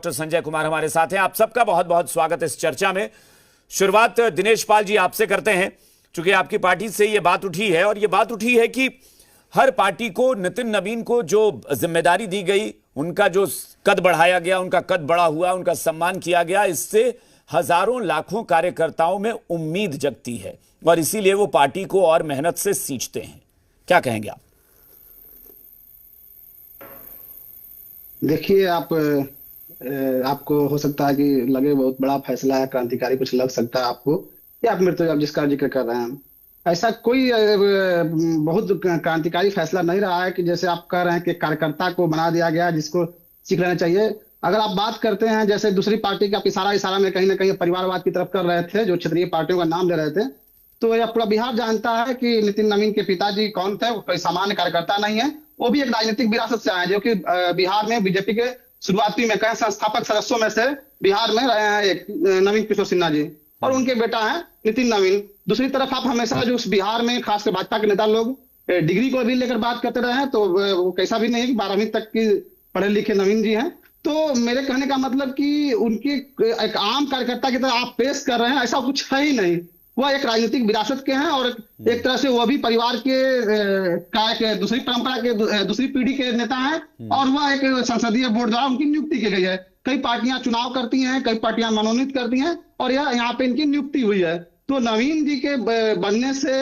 Doctor Sanjay Kumar हमारे साथ हैं। आप सबका बहुत बहुत स्वागत इस चर्चा में। शुरुआत दिनेश पाल जी आपसे करते हैं, क्योंकि आपकी पार्टी से ये बात उठी है और ये बात उठी है कि हर पार्टी को नितिन नवीन को जो जिम्मेदारी दी गई, उनका जो कद बढ़ाया गया, उनका कद बड़ा हुआ, उनका सम्मान किया गया, इससे हजारों लाखों कार्यकर्ताओं में उम्मीद जगती है और इसीलिए वो पार्टी को और मेहनत से सींचते हैं। क्या कहेंगे आप? देखिए, आपको हो सकता है कि लगे बहुत बड़ा फैसला है, क्रांतिकारी कुछ लग सकता है आपको, या फिर तो आप जिसका जिक्र कर रहे हैं, ऐसा कोई बहुत क्रांतिकारी फैसला नहीं रहा है कि जैसे आप कह रहे हैं कि कार्यकर्ता को बना दिया गया जिसको सीख लेना चाहिए। अगर आप बात करते हैं जैसे दूसरी पार्टी का, आप इशारा में कहीं ना कहीं परिवारवाद की तरफ कर रहे थे, जो क्षेत्रीय पार्टियों का नाम ले रहे थे, तो यह पूरा बिहार जानता है कि नितिन नवीन के पिताजी कौन थे। वो कोई सामान्य कार्यकर्ता नहीं है, वो भी एक राजनीतिक विरासत से आए, जो कि बिहार में बीजेपी के शुरुआती में कई संस्थापक सदस्यों में से बिहार में रहे हैं एक नवीन किशोर सिन्हा जी, और उनके बेटा है नितिन नवीन। दूसरी तरफ आप हमेशा जो बिहार में खासकर भाजपा के नेता लोग डिग्री को भी लेकर बात करते रहे हैं, तो वो कैसा भी नहीं है कि 12वीं तक की पढ़े लिखे नवीन जी हैं। तो मेरे कहने का मतलब कि उनकी एक आम कार्यकर्ता की तरह आप पेश कर रहे हैं, ऐसा कुछ है ही नहीं। वह एक राजनीतिक विरासत के हैं और एक तरह से वह भी परिवार के दूसरी परंपरा के दूसरी पीढ़ी के नेता हैं, और वह एक संसदीय बोर्ड द्वारा उनकी नियुक्ति की गई है। कई पार्टियां चुनाव करती हैं, कई पार्टियां मनोनीत करती हैं, और यह यहाँ पे इनकी नियुक्ति हुई है। तो नवीन जी के बनने से,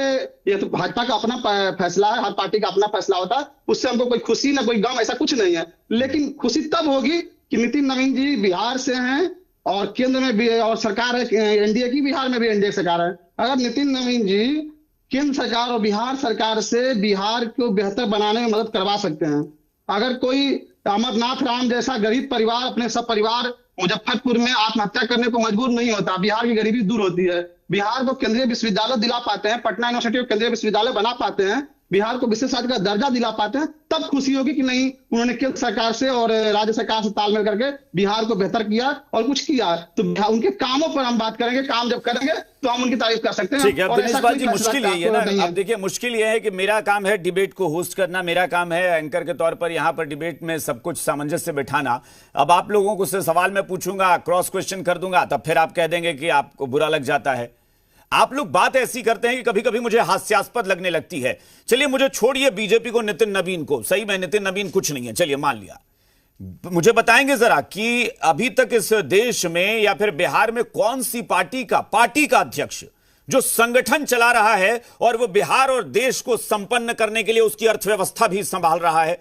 यह तो भाजपा का अपना फैसला है, हर पार्टी का अपना फैसला होता है, उससे हमको कोई खुशी ना कोई गम ऐसा कुछ नहीं है। लेकिन खुशी तब होगी कि नितिन नवीन जी बिहार से हैं और केंद्र में भी और सरकार है एनडीए की, बिहार में भी एनडीए सरकार है। अगर नितिन नवीन जी केंद्र सरकार और बिहार सरकार से बिहार को बेहतर बनाने में मदद करवा सकते हैं, अगर कोई अमरनाथ राम जैसा गरीब परिवार अपने सब परिवार मुजफ्फरपुर में आत्महत्या करने को मजबूर नहीं होता, बिहार की गरीबी दूर होती है, बिहार को केंद्रीय विश्वविद्यालय दिला पाते हैं, पटना यूनिवर्सिटी को केंद्रीय विश्वविद्यालय बना पाते हैं, बिहार को विशेष राज्य का दर्जा दिला पाते हैं, तब खुशी होगी कि नहीं उन्होंने केंद्र सरकार से और राज्य सरकार से तालमेल करके बिहार को बेहतर किया और कुछ किया। तो उनके कामों पर हम बात करेंगे, काम जब करेंगे तो हम उनकी तारीफ कर सकते हैं। ठीक है, दिनेश पाल जी, मुश्किल यही है ना। अब देखिए, मुश्किल यह है कि मेरा काम है डिबेट को होस्ट करना, मेरा काम है एंकर के तौर पर यहां पर डिबेट में सब कुछ सामंजस्य बिठाना। अब आप लोगों को से सवाल मैं पूछूंगा, क्रॉस क्वेश्चन कर दूंगा, तब फिर आप कह देंगे कि आपको बुरा लग जाता है। आप लोग बात ऐसी करते हैं कि कभी कभी मुझे हास्यास्पद लगने लगती है। चलिए, मुझे छोड़िए बीजेपी को, नितिन नवीन को, सही में नितिन नवीन कुछ नहीं है, चलिए मान लिया। मुझे बताएंगे जरा कि अभी तक इस देश में या फिर बिहार में कौन सी पार्टी का अध्यक्ष जो संगठन चला रहा है और वो बिहार और देश को संपन्न करने के लिए उसकी अर्थव्यवस्था भी संभाल रहा है।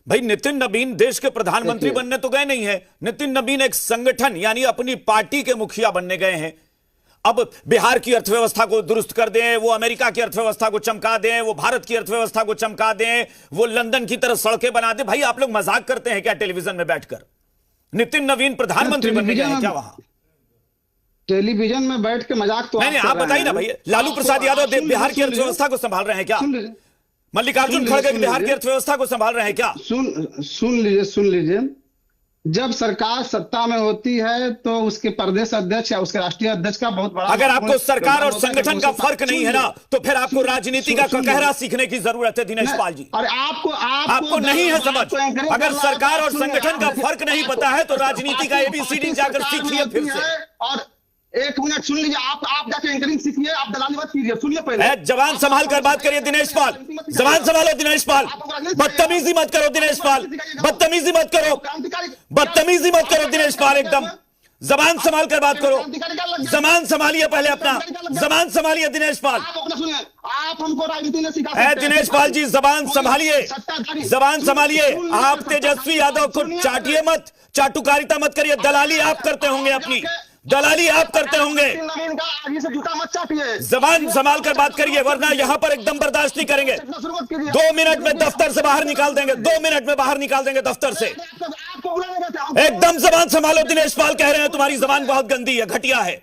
भाई, नितिन नवीन देश के प्रधानमंत्री बनने तो गए नहीं है, नितिन नवीन एक संगठन यानी अपनी पार्टी के मुखिया बनने गए हैं। अब बिहार की अर्थव्यवस्था को दुरुस्त कर दें, वो अमेरिका की अर्थव्यवस्था को चमका दें, वो भारत की अर्थव्यवस्था को चमका दें, वो लंदन की तरह सड़कें बना दें। भाई, आप लोग मजाक करते हैं क्या टेलीविजन में बैठकर? नितिन नवीन प्रधानमंत्री बनने गए हैं क्या वहां? टेलीविजन में बैठ के मजाक तो नहीं, आप बताइए ना भाई। लालू प्रसाद यादव बिहार की अर्थव्यवस्था को संभाल रहे हैं क्या? मल्लिकार्जुन खड़गे बिहार की अर्थव्यवस्था को संभाल रहे हैं क्या? सुन लीजिए, जब सरकार सत्ता में होती है तो उसके प्रदेश अध्यक्ष या उसके राष्ट्रीय अध्यक्ष का बहुत बड़ा, अगर आपको सरकार और संगठन का फर्क नहीं है ना, तो फिर आपको राजनीति का कहरा सीखने की जरूरत है दिनेश पाल जी। और आपको नहीं है समझ। अगर सरकार और संगठन का फर्क नहीं पता है तो राजनीति का एबीसीडी जाकर सीखिए फिर से। और एक मिनट सुन लीजिए, आप जाके एंकरिंग सीखिए, आप दलाली मत कीजिए, सुनिए पहले। जवान संभाल कर बात करिए दिनेश पाल, जवान संभालो दिनेश पाल, बदतमीजी मत करो दिनेश पाल, बदतमीजी मत करो, बदतमीजी मत करो दिनेश पाल, एकदम जबान संभाल कर बात करो, जबान संभालिए पहले अपना, जबान संभालिए दिनेश पाल। आप हमको राजनीति ने सिखा दिनेश पाल जी, जबान संभालिए, जबान संभालिए। आप तेजस्वी यादव को चाटिए मत, चाटुकारिता मत करिए, दलाली आप करते होंगे, अपनी दलाली आप करते होंगे। जबान संभाल कर बात करिए, वरना यहां पर एकदम बर्दाश्त नहीं करेंगे। 2 मिनट में दफ्तर से बाहर निकाल देंगे, 2 मिनट में बाहर निकाल देंगे दफ्तर से। एकदम जबान संभालो दिनेश पाल, कह रहे हैं तुम्हारी जबान बहुत गंदी है, घटिया है।